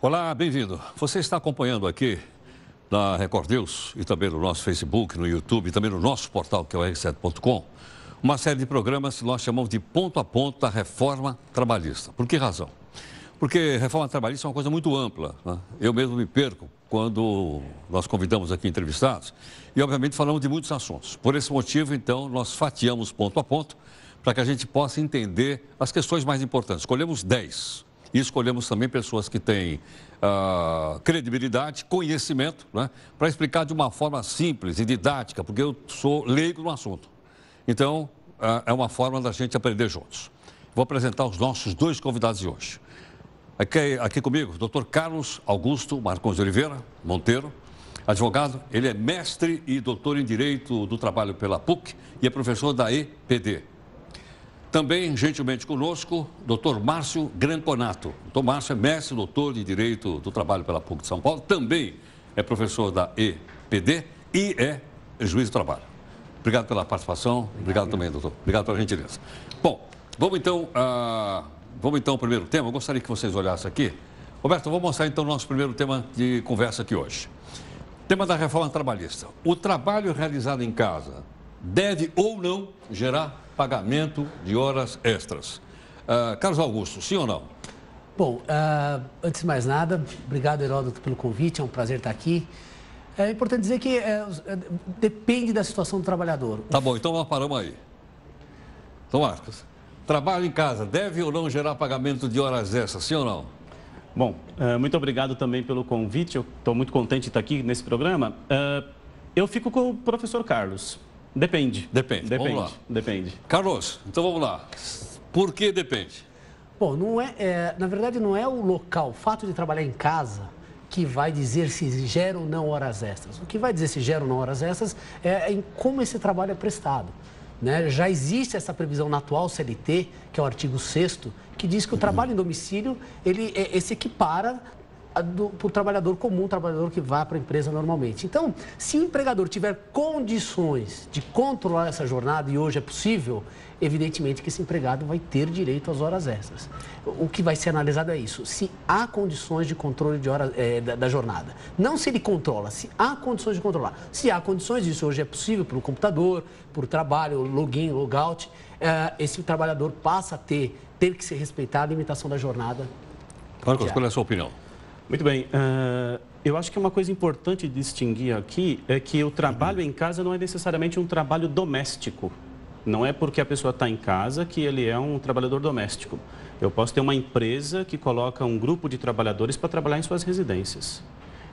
Olá, bem-vindo. Você está acompanhando aqui na Record News e também no nosso Facebook, no YouTube e também no nosso portal, que é o r7.com, uma série de programas que nós chamamos de Ponto a Ponto da Reforma Trabalhista. Por que razão? Porque reforma trabalhista é uma coisa muito ampla, né? Eu mesmo me perco quando nós convidamos aqui entrevistados e, obviamente, falamos de muitos assuntos. Por esse motivo, então, nós fatiamos ponto a ponto para que a gente possa entender as questões mais importantes. Escolhemos 10 e escolhemos também pessoas que têm credibilidade, conhecimento, né, para explicar de uma forma simples e didática, porque eu sou leigo no assunto. Então, é uma forma da gente aprender juntos. Vou apresentar os nossos 2 convidados de hoje. Aqui comigo, o Dr. Carlos Augusto Marcons de Oliveira Monteiro, advogado. Ele é mestre e doutor em Direito do Trabalho pela PUC e é professor da EPD. Também, gentilmente conosco, Dr. Márcio Granconato. Dr. Márcio é mestre e doutor em Direito do Trabalho pela PUC de São Paulo, também é professor da EPD e é juiz do trabalho. Obrigado pela participação, obrigado também, doutor. Obrigado pela gentileza. Bom, vamos então ao primeiro tema. Eu gostaria que vocês olhassem aqui. Roberto, vou mostrar então o nosso primeiro tema de conversa aqui hoje. Tema da reforma trabalhista. O trabalho realizado em casa deve ou não gerar pagamento de horas extras. Carlos Augusto, sim ou não? Bom, antes de mais nada, obrigado, Heródoto, pelo convite, é um prazer estar aqui. É importante dizer que depende da situação do trabalhador. Tá bom, então nós paramos aí. Então, Marcos, trabalho em casa deve ou não gerar pagamento de horas extras, sim ou não? Bom, muito obrigado também pelo convite, eu estou muito contente de estar aqui nesse programa. Eu fico com o professor Carlos. Depende. Vamos lá. Depende. Carlos, então vamos lá. Por que depende? Bom, na verdade não é o local, o fato de trabalhar em casa que vai dizer se gera ou não horas extras. O que vai dizer se gera ou não horas extras é em como esse trabalho é prestado, né? Já existe essa previsão na atual CLT, que é o artigo 6º, que diz que o trabalho em domicílio, ele se equipara para o trabalhador comum, o trabalhador que vai para a empresa normalmente. Então, se o empregador tiver condições de controlar essa jornada, e hoje é possível, evidentemente que esse empregado vai ter direito às horas extras. O que vai ser analisado é isso, se há condições de controle de horas, da jornada. Não se ele controla, se há condições de controlar. Se há condições, isso hoje é possível pelo computador, por trabalho, login, logout, esse trabalhador passa a ter que se respeitar a limitação da jornada. Marcos, qual é a sua opinião? Muito bem, eu acho que uma coisa importante de distinguir aqui é que o trabalho em casa não é necessariamente um trabalho doméstico. Não é porque a pessoa está em casa que ele é um trabalhador doméstico. Eu posso ter uma empresa que coloca um grupo de trabalhadores para trabalhar em suas residências.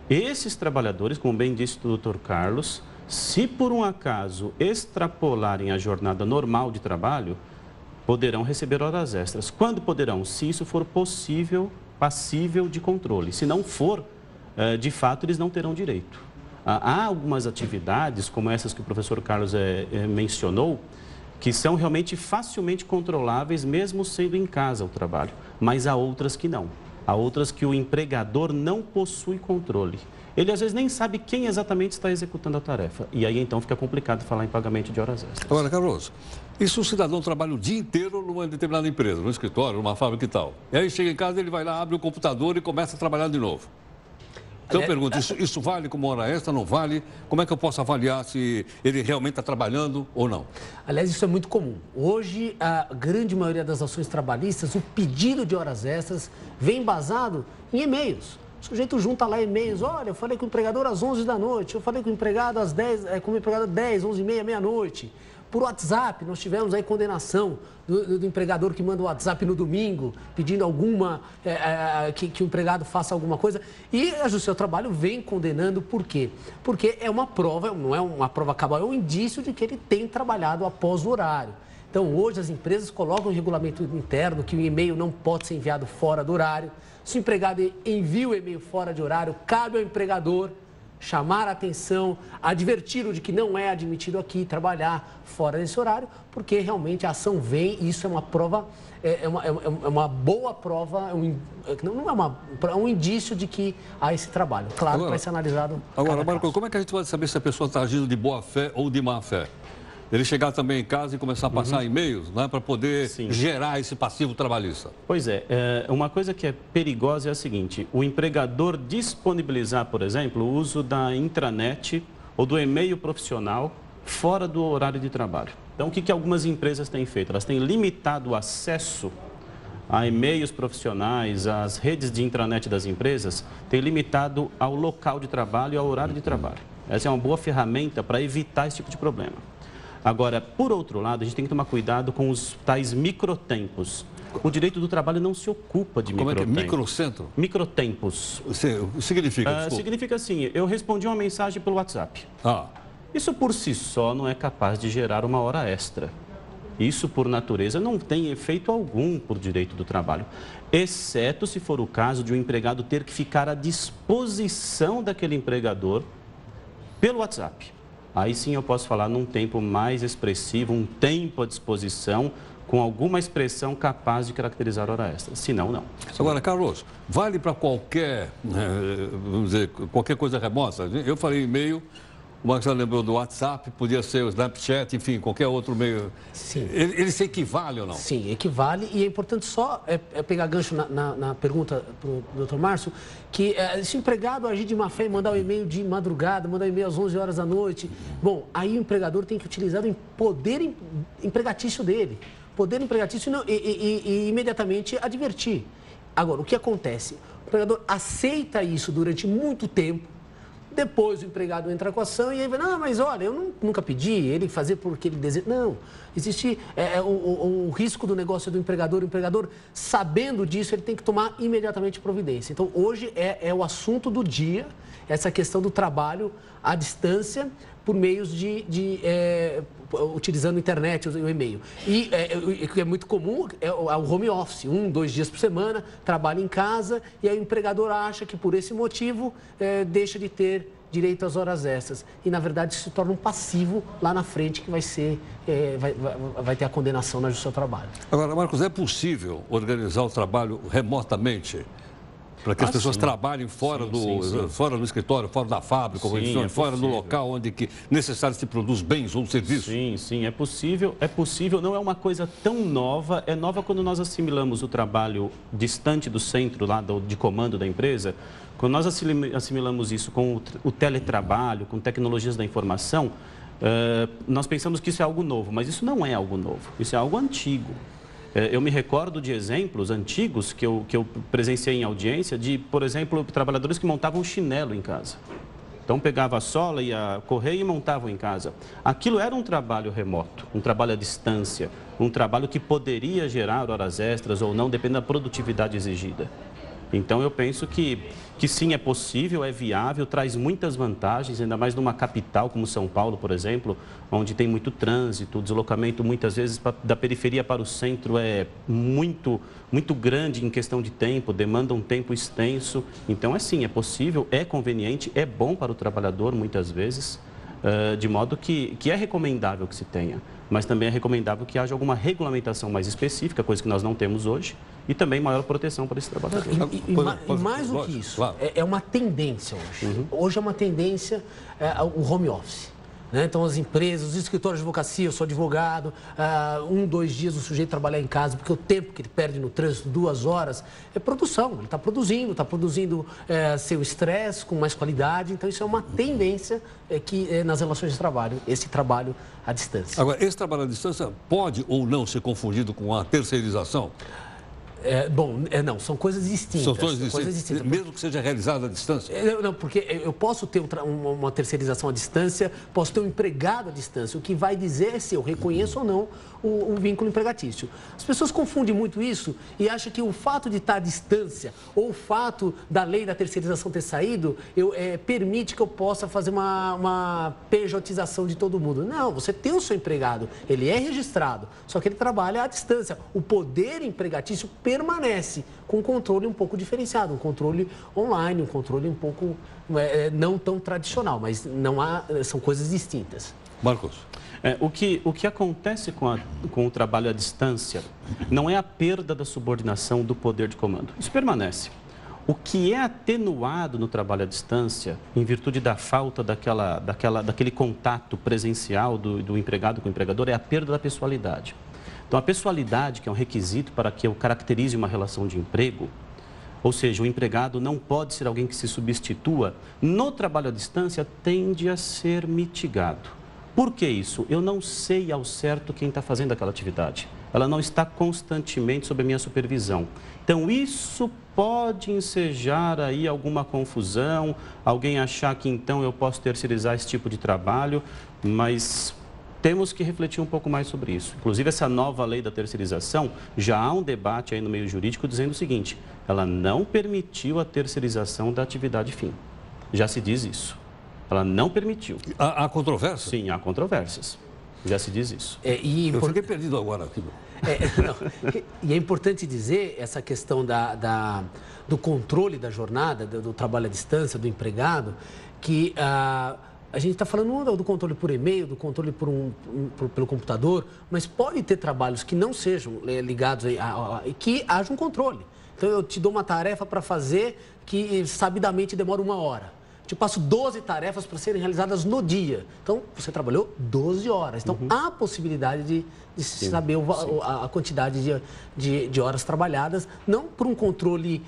Esses trabalhadores, como bem disse o Dr. Carlos, se por um acaso extrapolarem a jornada normal de trabalho, poderão receber horas extras. Quando poderão? Se isso for possível, passível de controle. Se não for, de fato, eles não terão direito. Há algumas atividades, como essas que o professor Carlos mencionou, que são realmente facilmente controláveis, mesmo sendo em casa o trabalho. Mas há outras que não. Há outras que o empregador não possui controle. Ele, às vezes, nem sabe quem exatamente está executando a tarefa. E aí, então, fica complicado falar em pagamento de horas extras. Agora, Carlos, e se o cidadão trabalha o dia inteiro numa determinada empresa, no escritório, numa fábrica e tal? E aí chega em casa, ele vai lá, abre o computador e começa a trabalhar de novo. Então eu pergunto, isso vale como hora extra, não vale? Como é que eu posso avaliar se ele realmente está trabalhando ou não? Aliás, isso é muito comum. Hoje, a grande maioria das ações trabalhistas, o pedido de horas extras vem embasado em e-mails. O sujeito junta lá e-mails, olha, eu falei com o empregador às 11 da noite, eu falei com o empregado às 10, com o empregado às 10, 11h30, meia-noite. Por WhatsApp, nós tivemos aí condenação do empregador que manda o WhatsApp no domingo, pedindo que o empregado faça alguma coisa. E a Justiça do Trabalho vem condenando, por quê? Porque é uma prova, não é uma prova cabal, é um indício de que ele tem trabalhado após o horário. Então, hoje, as empresas colocam um regulamento interno que o e-mail não pode ser enviado fora do horário. Se o empregado envia o e-mail fora de horário, cabe ao empregador chamar a atenção, adverti-lo de que não é admitido aqui trabalhar fora desse horário, porque realmente a ação vem e isso é uma prova, é uma boa prova, é um indício de que há esse trabalho. Claro que vai ser analisado. Agora, Marco, como é que a gente pode saber se a pessoa está agindo de boa fé ou de má fé? Ele chegar também em casa e começar a passar e-mails, né, para poder gerar esse passivo trabalhista. Pois é, uma coisa que é perigosa é a seguinte, o empregador disponibilizar, por exemplo, o uso da intranet ou do e-mail profissional fora do horário de trabalho. Então, o que algumas empresas têm feito? Elas têm limitado o acesso a e-mails profissionais, às redes de intranet das empresas, têm limitado ao local de trabalho e ao horário de trabalho. Essa é uma boa ferramenta para evitar esse tipo de problema. Agora, por outro lado, a gente tem que tomar cuidado com os tais microtempos. O direito do trabalho não se ocupa de microtempos. Como é que é? Microcentro? Microtempos. Significa? Significa assim, eu respondi uma mensagem pelo WhatsApp. Isso por si só não é capaz de gerar uma hora extra. Isso, por natureza, não tem efeito algum por direito do trabalho, exceto se for o caso de um empregado ter que ficar à disposição daquele empregador pelo WhatsApp. Aí sim eu posso falar num tempo mais expressivo, um tempo à disposição, com alguma expressão capaz de caracterizar hora extra. Se não, não. Agora, Carlos, vale para qualquer, vamos dizer, qualquer coisa remota? Eu falei e-mail, o Marcos lembrou do WhatsApp, podia ser o Snapchat, enfim, qualquer outro meio. Sim. Ele se equivale ou não? Sim, equivale. E é importante só pegar gancho na pergunta para o doutor Márcio, que se o empregado agir de má fé e mandar um e-mail de madrugada, mandar um e-mail às 11 horas da noite, bom, aí o empregador tem que utilizar o poder empregatício dele. Poder empregatício e imediatamente advertir. Agora, o que acontece? O empregador aceita isso durante muito tempo. Depois o empregado entra com a ação e aí vai, não, mas olha, eu nunca pedi ele fazer porque ele deseja. Não, existe o risco do negócio do empregador. O empregador, sabendo disso, ele tem que tomar imediatamente providência. Então, hoje é o assunto do dia, essa questão do trabalho à distância por meios utilizando a internet, o e-mail. E o que é muito comum é o home office, 1, 2 dias por semana, trabalha em casa e aí o empregador acha que por esse motivo deixa de ter direito às horas extras. E, na verdade, se torna um passivo lá na frente que vai ser, vai ter a condenação na Justiça do Trabalho. Agora, Marcos, é possível organizar o trabalho remotamente? Para que as pessoas trabalhem fora do escritório, fora da fábrica, fora do local onde necessário se produz bens ou serviços? Sim, é possível. É possível, não é uma coisa tão nova. É nova quando nós assimilamos o trabalho distante do centro lá de comando da empresa. Quando nós assimilamos isso com o teletrabalho, com tecnologias da informação, nós pensamos que isso é algo novo, mas isso não é algo novo, isso é algo antigo. Eu me recordo de exemplos antigos que eu presenciei em audiência de, por exemplo, trabalhadores que montavam chinelo em casa. Então, pegava a sola, ia correr e montavam em casa. Aquilo era um trabalho remoto, um trabalho à distância, um trabalho que poderia gerar horas extras ou não, dependendo da produtividade exigida. Então, eu penso que sim, é possível, é viável, traz muitas vantagens, ainda mais numa capital como São Paulo, por exemplo, onde tem muito trânsito, o deslocamento muitas vezes da periferia para o centro é muito grande em questão de tempo, demanda um tempo extenso. Então, é possível, é conveniente, é bom para o trabalhador muitas vezes, de modo que é recomendável que se tenha, mas também é recomendável que haja alguma regulamentação mais específica, coisa que nós não temos hoje, e também maior proteção para esse trabalhador. E mais do que isso, é uma tendência hoje. Hoje é uma tendência o home office. Né? Então, as empresas, os escritórios de advocacia, eu sou advogado, 1, 2 dias o sujeito trabalhar em casa, porque o tempo que ele perde no trânsito, 2 horas, é produção. Ele está produzindo seu estresse com mais qualidade. Então, isso é uma tendência nas relações de trabalho, esse trabalho à distância. Agora, esse trabalho à distância pode ou não ser confundido com a terceirização? Não, são coisas distintas. São coisas distintas. Mesmo que seja realizada à distância? Não, porque eu posso ter uma terceirização à distância, posso ter um empregado à distância. O que vai dizer é se eu reconheço ou não o vínculo empregatício. As pessoas confundem muito isso e acham que o fato de estar à distância ou o fato da lei da terceirização ter saído permite que eu possa fazer uma pejotização de todo mundo. Não, você tem o seu empregado, ele é registrado, só que ele trabalha à distância. O poder empregatício permanece com um controle um pouco diferenciado, um controle online, um controle um pouco não tão tradicional, mas são coisas distintas. Marcos. O que acontece com o trabalho à distância não é a perda da subordinação do poder de comando. Isso permanece. O que é atenuado no trabalho à distância, em virtude da falta daquele contato presencial do empregado com o empregador, é a perda da pessoalidade. Então, a pessoalidade, que é um requisito para que eu caracterize uma relação de emprego, ou seja, o empregado não pode ser alguém que se substitua, no trabalho à distância tende a ser mitigado. Por que isso? Eu não sei ao certo quem está fazendo aquela atividade. Ela não está constantemente sob a minha supervisão. Então, isso pode ensejar aí alguma confusão, alguém achar que então eu posso terceirizar esse tipo de trabalho, mas temos que refletir um pouco mais sobre isso. Inclusive, essa nova lei da terceirização, já há um debate aí no meio jurídico dizendo o seguinte: ela não permitiu a terceirização da atividade fim. Já se diz isso. Ela não permitiu. Há controvérsia? Sim, há controvérsias. Já se diz isso. Eu fiquei perdido agora aqui. E é importante dizer essa questão do controle da jornada, do trabalho à distância, do empregado, que a gente está falando do controle por e-mail, do controle pelo computador, mas pode ter trabalhos que não sejam ligados e que haja um controle. Então, eu te dou uma tarefa para fazer que sabidamente demora 1 hora. Te passo 12 tarefas para serem realizadas no dia. Então, você trabalhou 12 horas. Então, há possibilidade de se saber a quantidade de horas trabalhadas, não por um controle...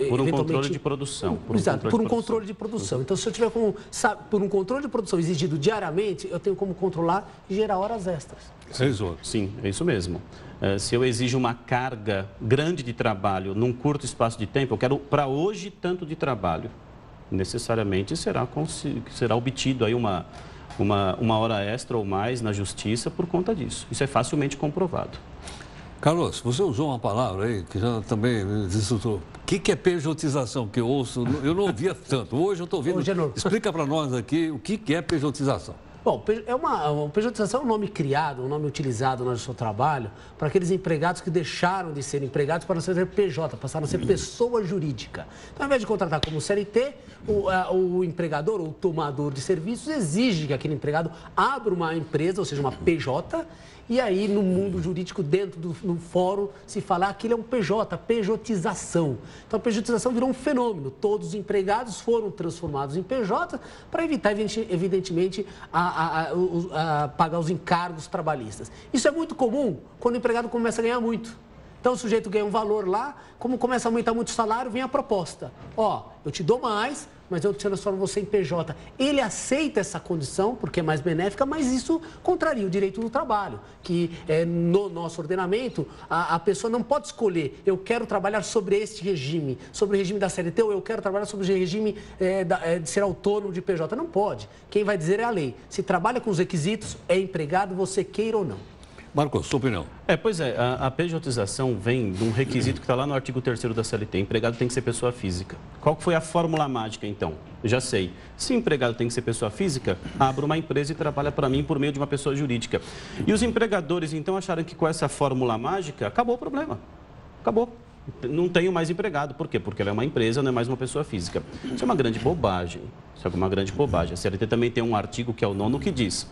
por um controle de produção. Exato, por um controle de produção. Então, se eu tiver por um controle de produção exigido diariamente, eu tenho como controlar e gerar horas extras. Sim, é isso mesmo. Se eu exijo uma carga grande de trabalho num curto espaço de tempo, eu quero para hoje tanto de trabalho. Necessariamente será obtido aí uma hora extra ou mais na justiça por conta disso. Isso é facilmente comprovado. Carlos, você usou uma palavra aí que já também desustou. O que é pejotização? Que eu ouço, eu não ouvia tanto. Hoje eu estou ouvindo. Explica para nós aqui o que é pejotização. Bom, pejotização é um nome criado, um nome utilizado no seu trabalho para aqueles empregados que deixaram de ser empregados para ser PJ, passaram a ser pessoa jurídica. Então, ao invés de contratar como CLT, o empregador ou tomador de serviços exige que aquele empregado abra uma empresa, ou seja, uma PJ, e aí no mundo jurídico, dentro do fórum, se fala que aquilo é um PJ, pejotização. Então, a pejotização virou um fenômeno. Todos os empregados foram transformados em PJ para evitar, evidentemente, pagar os encargos trabalhistas. Isso é muito comum quando o empregado começa a ganhar muito. Então, o sujeito ganha um valor lá, como começa a aumentar muito o salário, vem a proposta. Eu te dou mais, mas eu transformo você em PJ. Ele aceita essa condição, porque é mais benéfica, mas isso contraria o direito do trabalho, que no nosso ordenamento, a pessoa não pode escolher, eu quero trabalhar sobre este regime, sobre o regime da CLT, ou eu quero trabalhar sobre o regime de ser autônomo de PJ. Não pode. Quem vai dizer é a lei. Se trabalha com os requisitos, é empregado, você queira ou não. Marcos, sua opinião. A pejotização vem de um requisito que está lá no artigo 3º da CLT. Empregado tem que ser pessoa física. Qual foi a fórmula mágica, então? Já sei. Se empregado tem que ser pessoa física, abra uma empresa e trabalha para mim por meio de uma pessoa jurídica. E os empregadores, então, acharam que com essa fórmula mágica, acabou o problema. Acabou. Não tenho mais empregado. Por quê? Porque ela é uma empresa, não é mais uma pessoa física. Isso é uma grande bobagem. Isso é uma grande bobagem. A CLT também tem um artigo que é o 9º que diz: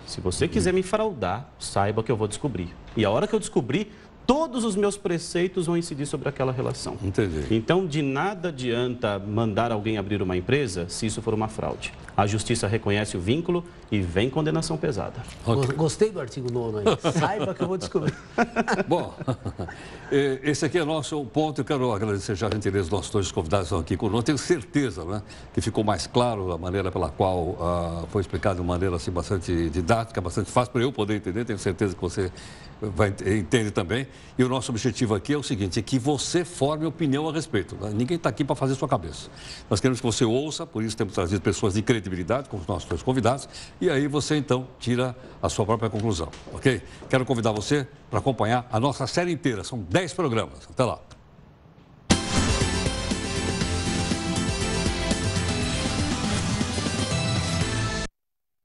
se você quiser me fraudar, saiba que eu vou descobrir. E a hora que eu descobrir, todos os meus preceitos vão incidir sobre aquela relação. Entendi. Então, de nada adianta mandar alguém abrir uma empresa se isso for uma fraude. A justiça reconhece o vínculo e vem condenação pesada. Okay. Gostei do artigo 9º aí. Saiba que eu vou descobrir. Bom, esse aqui é o nosso ponto. Eu quero agradecer já a gentileza dos nossos dois convidados que estão aqui conosco. Tenho certeza, né, que ficou mais claro a maneira pela qual foi explicado de uma maneira assim, bastante didática, bastante fácil para eu poder entender. Tenho certeza que você entende também. E o nosso objetivo aqui é o seguinte, é que você forme opinião a respeito. Né? Ninguém está aqui para fazer sua cabeça. Nós queremos que você ouça, por isso temos trazido pessoas de credibilidade, como os nossos dois convidados, e aí você então tira a sua própria conclusão, ok? Quero convidar você para acompanhar a nossa série inteira, são 10 programas. Até lá.